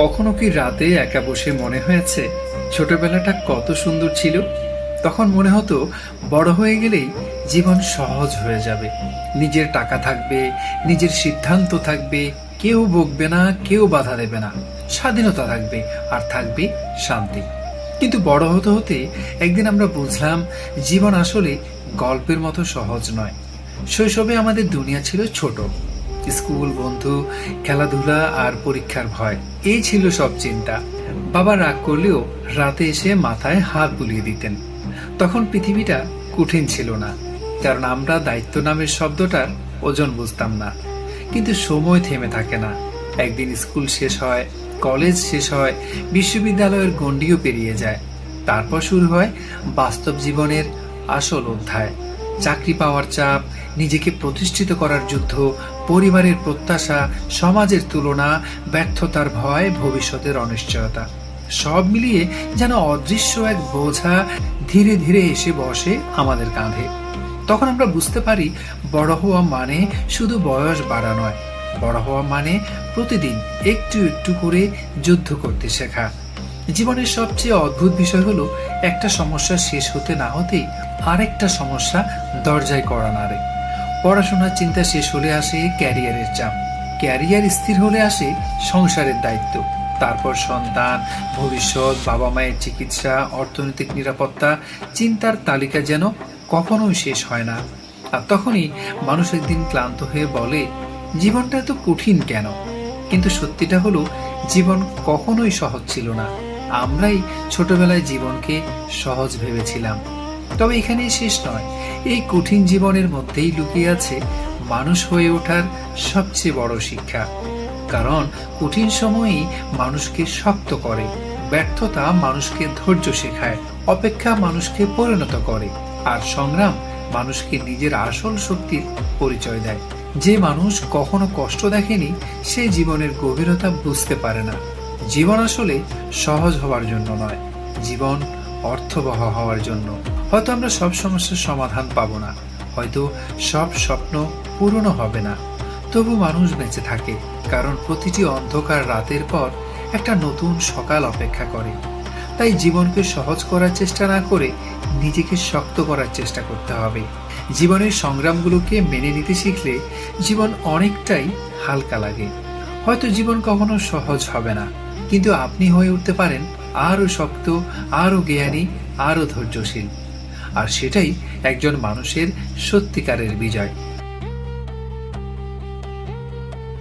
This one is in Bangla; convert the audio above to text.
কখনো কি রাতে একা বসে মনে হয়েছে ছোটবেলাটা কত সুন্দর ছিল? তখন মনে হতো বড় হয়ে গেলেই জীবন সহজ হয়ে যাবে, নিজের টাকা থাকবে, নিজের সিদ্ধান্ত থাকবে, কেউ বকবে না, কেউ বাধা দেবে না, স্বাধীনতা থাকবে আর থাকবে শান্তি। কিন্তু বড় হতে হতে একদিন আমরা বুঝলাম জীবন আসলে গল্পের মতো সহজ নয়। শৈশবে আমাদের দুনিয়া ছিল ছোট, স্কুল, বন্ধু, খেলাধুলা আর পরীক্ষার ভয়, এই ছিল সব চিন্তা। বাবা রাগ করলেও রাতে এসে মাথায় হাত বুলিয়ে দিতেন। তখন পৃথিবীটা কঠিন ছিল না, কারণ আমরা দায়িত্ব নামের শব্দটার ওজন বুঝতাম না। কিন্তু সময় থেমে থাকে না। একদিন স্কুল শেষ হয়, কলেজ শেষ হয়, বিশ্ববিদ্যালয়ের গণ্ডিও পেরিয়ে যায়। তারপর শুরু হয় বাস্তব জীবনের আসল অধ্যায়। চাকরি পাওয়ার চাপ, নিজেকে প্রতিষ্ঠিত করার যুদ্ধ, পরিবারের প্রত্যাশা, সমাজের তুলনা, ব্যর্থতার ভয়, ভবিষ্যতের অনিশ্চয়তা, সব মিলিয়ে যেন অদৃশ্য এক বোঝা ধীরে ধীরে এসে বসে আমাদের কাঁধে। তখন আমরা বুঝতে পারি বড় হওয়া মানে শুধু বয়স বাড়া নয়, বড় হওয়া মানে প্রতিদিন একটু একটু করে যুদ্ধ করতে শেখা। জীবনের সবচেয়ে অদ্ভুত বিষয় হলো একটা সমস্যা শেষ হতে না হতেই আরেকটা সমস্যা দরজায় কড়া নাড়ে। পড়াশোনার চিন্তা শেষ হলে আসে ক্যারিয়ারের চাপ, ক্যারিয়ার স্থির হলে আসে সংসারের দায়িত্ব, তারপর সন্তান, ভবিষ্যৎ, বাবা মায়ের চিকিৎসা, অর্থনৈতিক নিরাপত্তা। চিন্তার তালিকা যেন কখনোই শেষ হয় না। আর তখনই মানুষ একদিন ক্লান্ত হয়ে বলে, জীবনটা এত কঠিন কেন? কিন্তু সত্যিটা হলো জীবন কখনোই সহজ ছিল না। আমরাই ছোটবেলায় জীবনকে সহজ ভেবেছিলাম। তবে এখানেই শেষ নয়, এই কঠিন জীবনের মধ্যেই লুকিয়ে আছে মানুষ হয়ে ওঠার সবচেয়ে বড় শিক্ষা। কারণ কঠিন সময়ই মানুষকে শক্ত করে, ব্যর্থতা মানুষকে ধৈর্য শেখায়, অপেক্ষা মানুষকে পরিণত করে, আর সংগ্রাম মানুষকে নিজের আসল শক্তির পরিচয় দেয়। যে মানুষ কখনো কষ্ট দেখেনি সে জীবনের গভীরতা বুঝতে পারে না। জীবন আসলে সহজ হওয়ার জন্য নয়, জীবন অর্থবহ হওয়ার জন্য। হয়তো আমরা সব সমস্যার সমাধান পাবো না, হয়তো সব স্বপ্ন পূরণ হবে না, তবু মানুষ বেঁচে থাকে, কারণ প্রতিটি অন্ধকার রাতের পর একটা নতুন সকাল অপেক্ষা করে। তাই জীবনকে সহজ করার চেষ্টা না করে নিজেকে শক্ত করার চেষ্টা করতে হবে। জীবনের সংগ্রামগুলোকে মেনে নিতে শিখলে জীবন অনেকটাই হালকা লাগে। হয়তো জীবন কখনো সহজ হবে না, কিন্তু আপনি হয়ে উঠতে পারেন আরো শক্ত, আরো জ্ঞানী, আরো ধৈর্যশীল। আর সেটাই একজন মানুষের সত্যিকারের বিজয়।